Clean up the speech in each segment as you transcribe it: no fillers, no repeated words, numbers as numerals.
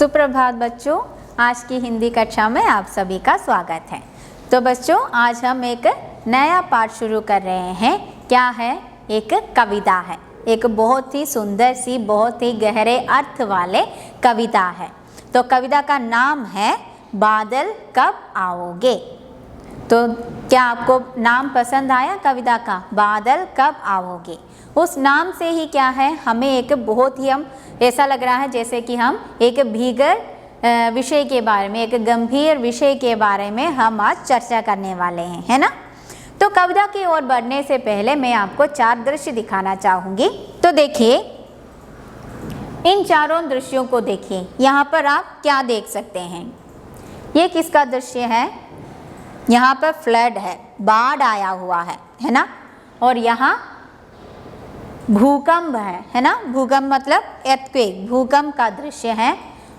सुप्रभात बच्चों, आज की हिंदी कक्षा में आप सभी का स्वागत है। तो बच्चों, आज हम एक नया पाठ शुरू कर रहे हैं। क्या है? एक कविता है। एक बहुत ही सुंदर सी, बहुत ही गहरे अर्थ वाले कविता है। तो कविता का नाम है बादल कब आओगे। तो क्या आपको नाम पसंद आया कविता का? बादल कब आओगे। उस नाम से ही क्या है, हमें एक बहुत ही ऐसा लग रहा है जैसे कि हम एक भीगर विषय के बारे में, एक गंभीर विषय के बारे में हम आज चर्चा करने वाले हैं, है ना। तो कविता की ओर बढ़ने से पहले मैं आपको 4 दृश्य दिखाना चाहूँगी। तो देखिए, इन चारों दृश्यों को देखिए। यहाँ पर आप क्या देख सकते हैं? ये किसका दृश्य है? यहाँ पर फ्लड है, बाढ़ आया हुआ है ना। और यहाँ भूकंप है ना। भूकंप मतलब earthquake, भूकंप का दृश्य है।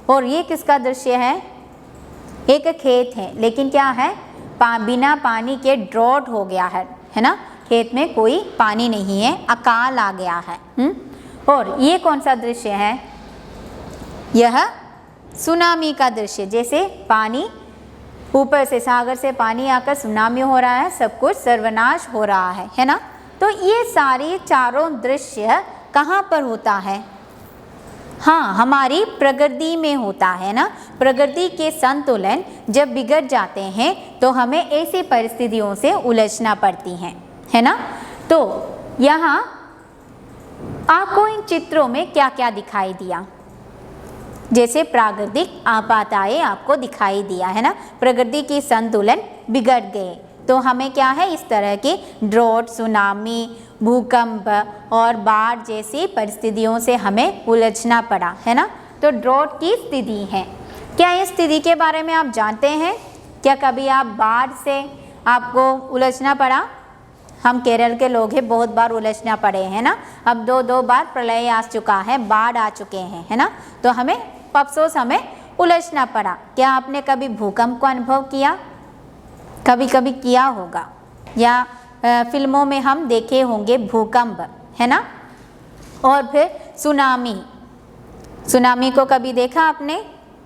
और ये किसका दृश्य है? एक खेत है, लेकिन क्या है, बिना पानी के ड्रॉट हो गया है ना। खेत में कोई पानी नहीं है, अकाल आ गया है। और ये कौन सा दृश्य है? यह सुनामी का दृश्य। जैसे पानी ऊपर से, सागर से पानी आकर सुनामी हो रहा है, सब कुछ सर्वनाश हो रहा है ना। तो ये सारी चारों दृश्य कहाँ पर होता है? हाँ, हमारी प्रकृति में होता है ना। प्रकृति के संतुलन जब बिगड़ जाते हैं तो हमें ऐसी परिस्थितियों से उलझना पड़ती है ना। तो यहाँ आपको इन चित्रों में क्या क्या दिखाई दिया? जैसे प्राकृतिक आपदाएं आपको दिखाई दिया है ना। प्रकृति की संतुलन बिगड़ गए तो हमें क्या है, इस तरह की ड्रॉट, सुनामी, भूकंप और बाढ़ जैसी परिस्थितियों से हमें उलझना पड़ा है ना। तो ड्रॉट की स्थिति है। क्या इस स्थिति के बारे में आप जानते हैं? क्या कभी आप बाढ़ से आपको उलझना पड़ा? हम केरल के लोग हैं, बहुत बार उलझना पड़े हैं ना। अब 2 बार प्रलय आ चुका है, बाढ़ आ चुके हैं, है ना। तो हमें अफसोस, हमें उलझना पड़ा। क्या आपने कभी भूकंप को अनुभव किया? कभी कभी किया होगा, या फिल्मों में हम देखे होंगे भूकंप, है ना। और फिर सुनामी को कभी देखा आपने?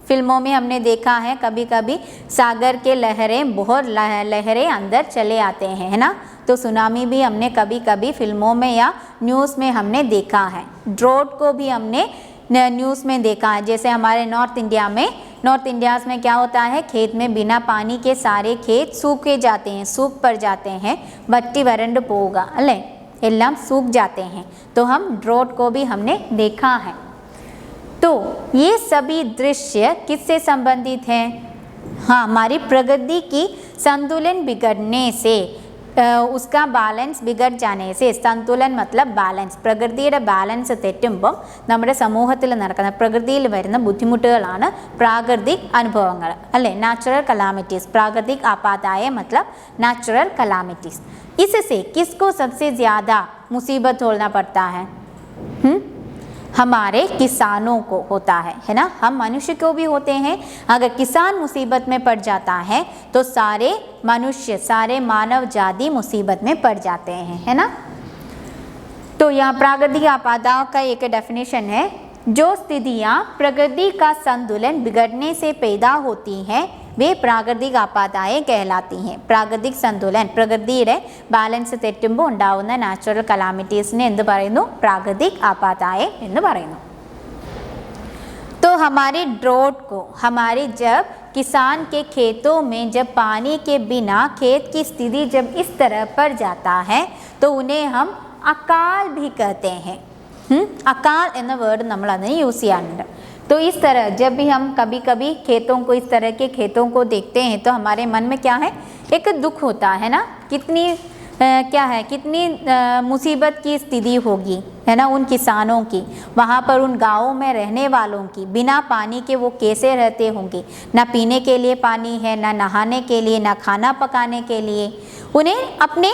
फिल्मों में हमने देखा है कभी कभी सागर के लहरें, बहुत लहरें अंदर चले आते हैं, है ना। तो सुनामी भी हमने कभी कभी फिल्मों में या न्यूज़ में हमने देखा है। ड्रॉट को भी हमने न्यूज़ में देखा है। जैसे हमारे नॉर्थ इंडिया में क्या होता है, खेत में बिना पानी के सारे खेत सूखे जाते हैं, सूख पड़ जाते हैं। बट्टी वरंड पोगा अले एल्लाम सूख जाते हैं। तो हम ड्रॉट को भी हमने देखा है। तो ये सभी दृश्य किससे संबंधित हैं? हाँ, हमारी प्रकृति की संतुलन बिगड़ने से, उसका ബാലൻസ് बिगड़ जाने से, संतुलन मतलब ബാലൻസ്, പ്രകൃതിയുടെ ബാലൻസ് തെറ്റുമ്പോൾ നമ്മുടെ സമൂഹത്തിൽ നടക്കുന്ന, പ്രകൃതിയിൽ വരുന്ന ബുദ്ധിമുട്ടുകളാണ് പ്രാകൃതിക് അനുഭവങ്ങൾ അല്ലേ, നാച്ചുറൽ कलामिटीज़। प्राकृतिक आपदाएं मतलब नेचुरल कलामिटीज़। इससे किसको सबसे ज़्यादा मुसीबत झेलना पड़ता है? हमारे किसानों को होता है ना। हम मनुष्य को भी होते हैं। अगर किसान मुसीबत में पड़ जाता है तो सारे मनुष्य, सारे मानव जाति मुसीबत में पड़ जाते हैं, है ना। तो यहाँ प्राकृतिक आपदाओं का एक डेफिनेशन है, जो स्थितियाँ प्रकृति का संतुलन बिगड़ने से पैदा होती हैं वे പ്രാകൃതിക ആപദായെ कहलाती हैं। പ്രാകൃതിക संतुलन, പ്രകൃതിയുടെ ബാലൻസ് തെറ്റുമ്പോൾ ഉണ്ടാവുന്ന നാച്ചുറൽ കലാമിറ്റീസിനെ എന്ത് പറയുന്നു? പ്രാകൃതിക ആപദായെ എന്ന് പറയുന്നു। तो हमारी ड्रॉट को, हमारी जब किसान के खेतों में जब पानी के बिना खेत की स्थिति जब इस तरह पड़ जाता है तो उन्हें हम अकाल भी कहते हैं। अकाल എന്ന വേർഡ് നമ്മൾ അതിന് യൂസ് ചെയ്യാറുണ്ട്। तो इस तरह जब भी हम कभी कभी खेतों को, इस तरह के खेतों को देखते हैं तो हमारे मन में क्या है, एक दुख होता है ना। कितनी कितनी मुसीबत की स्थिति होगी, है ना, उन किसानों की, वहाँ पर उन गाँवों में रहने वालों की। बिना पानी के वो कैसे रहते होंगे? ना पीने के लिए पानी है, ना नहाने के लिए, ना खाना पकाने के लिए। उन्हें अपने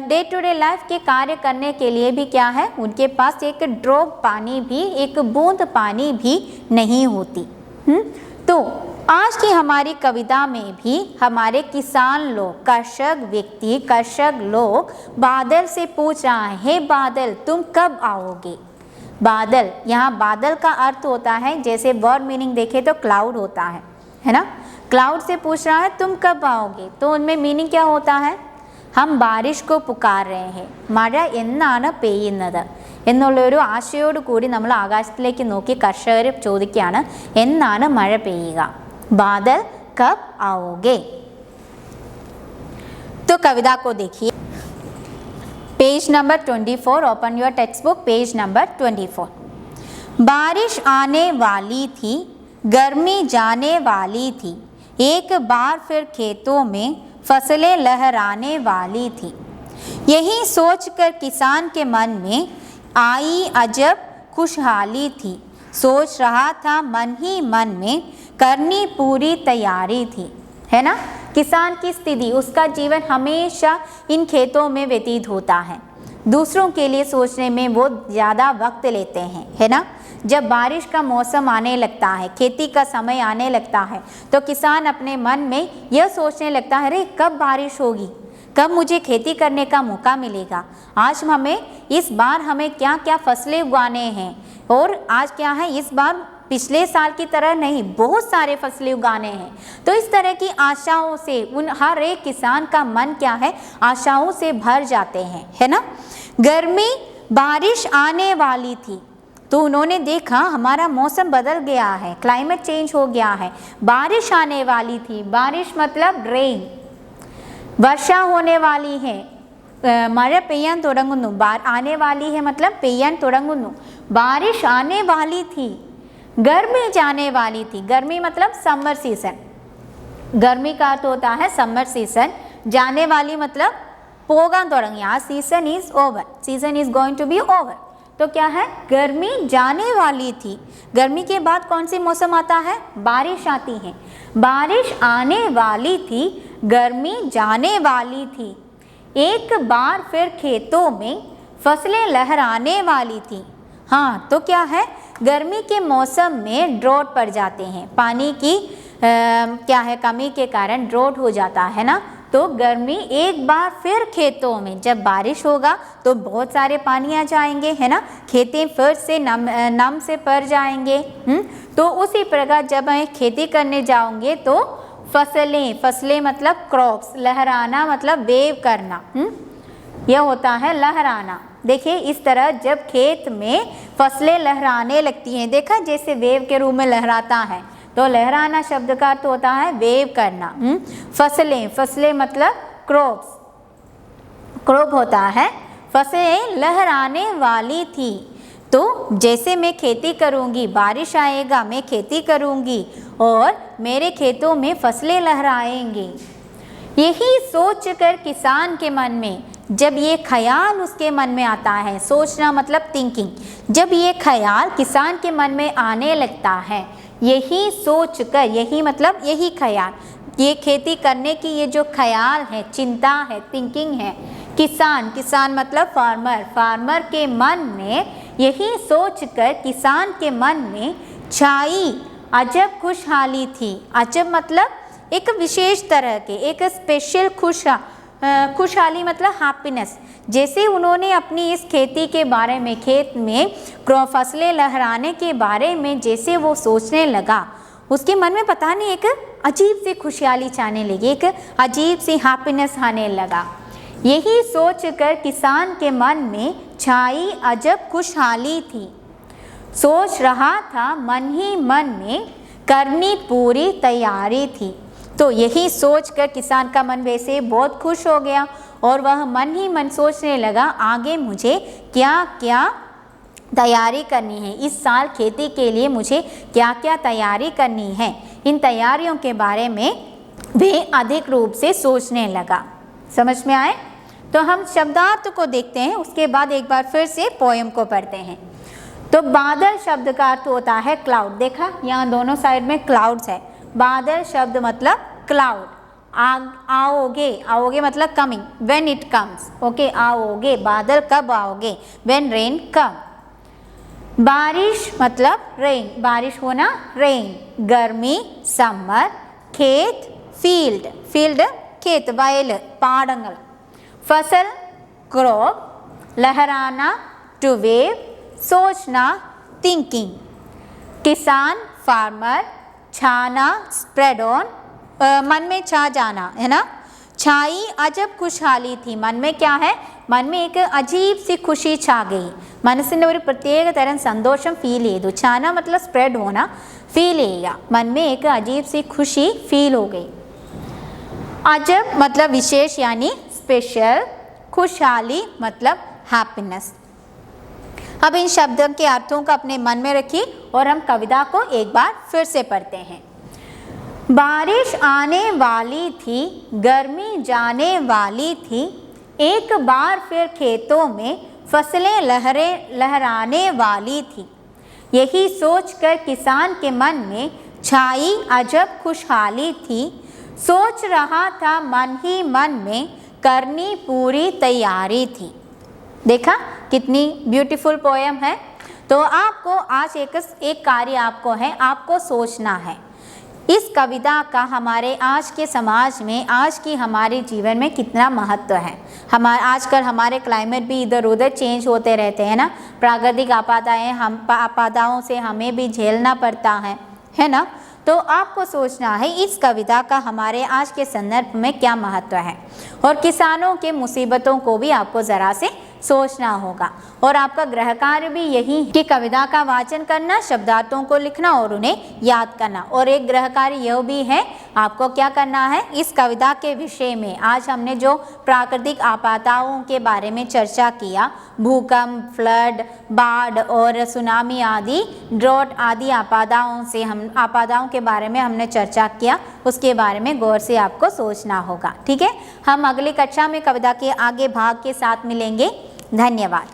डे टू डे लाइफ के कार्य करने के लिए भी क्या है, उनके पास एक ड्रॉप पानी भी, एक बूंद पानी भी नहीं होती। तो आज की हमारी कविता में भी हमारे किसान लोग, कृषक लोग बादल से पूछ रहे हैं, हे बादल तुम कब आओगे। बादल, यहाँ बादल का अर्थ होता है, जैसे वर्ड मीनिंग देखें तो क्लाउड होता है ना। क्लाउड से पूछ रहा है तुम कब आओगे, तो उनमें मीनिंग क्या होता है, हम बारिश को पुकार रहे हैं, മഴ എന്നാണ് പെയ്യുന്നത് എന്നുള്ളൊരു ആശയോട് കൂടി നമ്മൾ ആകാശത്തിലേക്ക് നോക്കി കർഷകർ ചോദിക്കുകയാണ് എന്നാണ് മഴ പെയ്യുക, बादल कब आओगे। तो कविता को देखिए, page number 24, open your text book, page number 24। बारिश आने वाली थी, गर्मी जाने वाली थी, एक बार फिर खेतों में फसलें लहराने वाली थी। यही सोचकर किसान के मन में आई अजब खुशहाली थी, सोच रहा था मन ही मन में करनी पूरी तैयारी थी, है ना। किसान की स्थिति, उसका जीवन हमेशा इन खेतों में व्यतीत होता है, दूसरों के लिए सोचने में वो ज़्यादा वक्त लेते हैं, है ना। जब बारिश का मौसम आने लगता है, खेती का समय आने लगता है, तो किसान अपने मन में यह सोचने लगता है, अरे कब बारिश होगी, कब मुझे खेती करने का मौका मिलेगा, आज इस बार हमें क्या क्या फसलें उगाने हैं, और आज क्या है, इस बार पिछले साल की तरह नहीं, बहुत सारे फसलें उगाने हैं। तो इस तरह की आशाओं से उन हर एक किसान का मन क्या है, आशाओं से भर जाते हैं, है ना। गर्मी, बारिश आने वाली थी, तो उन्होंने देखा हमारा मौसम बदल गया है, क्लाइमेट चेंज हो गया है। बारिश आने वाली थी, बारिश मतलब रेन, वर्षा होने वाली है, മഴ പെയ്യാൻ തുടങ്ങുന്നു, आने वाली है मतलब പെയ്യാൻ തുടങ്ങുന്നു, बारिश आने वाली थी। गर्मी जाने वाली थी, गर्मी मतलब समर सीजन, गर्मी का अर्थ होता है समर सीजन, जाने वाली मतलब പോകാൻ തുടങ്ങി, आ season is over, season is going to be over. तो क्या है, गर्मी जाने वाली थी। गर्मी के बाद कौन सी मौसम आता है, बारिश आती है। बारिश आने वाली थी, गर्मी जाने वाली थी, एक बार फिर खेतों में फसलें लहराने वाली थी। हाँ, तो क्या है, गर्मी के मौसम में ड्रॉट पड़ जाते हैं, पानी की क्या है कमी के कारण ड्रॉट हो जाता है ना। तो गर्मी एक बार फिर खेतों में, जब बारिश होगा तो बहुत सारे पानी आ जाएंगे, है ना, खेतें फिर से नम से भर जाएंगे। तो उसी प्रकार जब मैं खेती करने जाऊंगे तो फसलें मतलब क्रॉप्स, लहराना मतलब वेव करना, यह होता है लहराना। देखिए इस तरह जब खेत में फसलें लहराने लगती हैं, देखा जैसे वेव के रूप में लहराता है, तो लहराना शब्द का अर्थ होता है वेव करना। फसलें मतलब क्रॉप्स, क्रॉप होता है, फसलें लहराने वाली थी। तो जैसे मैं खेती करूंगी, बारिश आएगा, मैं खेती करूंगी और मेरे खेतों में फसलें लहराएंगी। यही सोचकर किसान के मन में, जब ये ख्याल उसके मन में आता है, सोचना मतलब थिंकिंग, जब ये ख्याल किसान के मन में आने लगता है, यही सोचकर, यही मतलब यही ख्याल, ये खेती करने की ये जो ख्याल है, चिंता है, थिंकिंग है, किसान मतलब फार्मर के मन में, यही सोचकर किसान के मन में छाई अजब खुशहाली थी। अजब मतलब एक विशेष तरह के, एक स्पेशल खुशहाली मतलब हैप्पीनेस। जैसे उन्होंने अपनी इस खेती के बारे में, खेत में फसलें लहराने के बारे में जैसे वो सोचने लगा, उसके मन में पता नहीं एक अजीब सी खुशहाली छाने लगी, एक अजीब सी हैप्पीनेस आने लगा। यही सोचकर किसान के मन में छाई अजब खुशहाली थी, सोच रहा था मन ही मन में करनी पूरी तैयारी थी। तो यही सोचकर किसान का मन वैसे बहुत खुश हो गया और वह मन ही मन सोचने लगा, आगे मुझे क्या क्या तैयारी करनी है, इस साल खेती के लिए मुझे क्या क्या तैयारी करनी है। इन तैयारियों के बारे में वे अधिक रूप से सोचने लगा। समझ में आए? तो हम शब्दार्थ को देखते हैं, उसके बाद एक बार फिर से पोएम को पढ़ते हैं। तो बादल शब्द का अर्थ होता है क्लाउड, देखा यहाँ दोनों साइड में क्लाउड्स है। बादल शब्द मतलब क्लाउड। आओगे मतलब coming, when it comes, okay, आओगे, बादल कब आओगे, व्हेन रेन कम। बारिश मतलब रेन, बारिश होना रेन। गर्मी समर, खेत फील्ड खेत वयल പാടങ്ങൾ, फसल क्रॉप, लहराना टू वेव, सोचना थिंकिंग, किसान फार्मर, छाना स्प्रेड ऑन, मन में छा जाना है ना, छाई अजब खुशहाली थी, मन में क्या है, मन में एक अजीब सी खुशी छा गई, മനസ്സിൻ്റെ ഒരു പ്രത്യേക തരം സന്തോഷം ഫീൽ ചെയ്തു, छाना मतलब स्प्रेड होना, फील ചെയ്യുക, मन में एक अजीब सी खुशी फील हो गई, अजब मतलब विशेष यानी स्पेशल, खुशहाली मतलब हैप्पीनेस। अब इन शब्दों के अर्थों को अपने मन में रखिए और हम कविता को एक बार फिर से पढ़ते हैं। बारिश आने वाली थी, गर्मी जाने वाली थी, एक बार फिर खेतों में फसलें लहराने वाली थी, यही सोचकर किसान के मन में छाई अजब खुशहाली थी, सोच रहा था मन ही मन में करनी पूरी तैयारी थी। देखा कितनी ब्यूटीफुल पोएम है। तो आपको आज एक कार्य आपको है, आपको सोचना है इस कविता का हमारे आज के समाज में, आज की हमारे जीवन में कितना महत्व है। आजकल हमारे क्लाइमेट भी इधर उधर चेंज होते रहते हैं ना, प्राकृतिक आपदाओं से हमें भी झेलना पड़ता है ना। तो आपको सोचना है इस कविता का हमारे आज के संदर्भ में क्या महत्व है, और किसानों के मुसीबतों को भी आपको ज़रा से सोचना होगा। और आपका गृह कार्य भी यही कि कविता का वाचन करना, शब्दार्थों को लिखना और उन्हें याद करना। और एक गृह कार्य यह भी है, आपको क्या करना है, इस कविता के विषय में आज हमने जो प्राकृतिक आपदाओं के बारे में चर्चा किया, भूकंप, फ्लड, बाढ़ और सुनामी आदि, ड्रॉट आदि आपदाओं के बारे में हमने चर्चा किया, उसके बारे में गौर से आपको सोचना होगा। ठीक है, हम अगली कक्षा में कविता के आगे भाग के साथ मिलेंगे। धन्यवाद।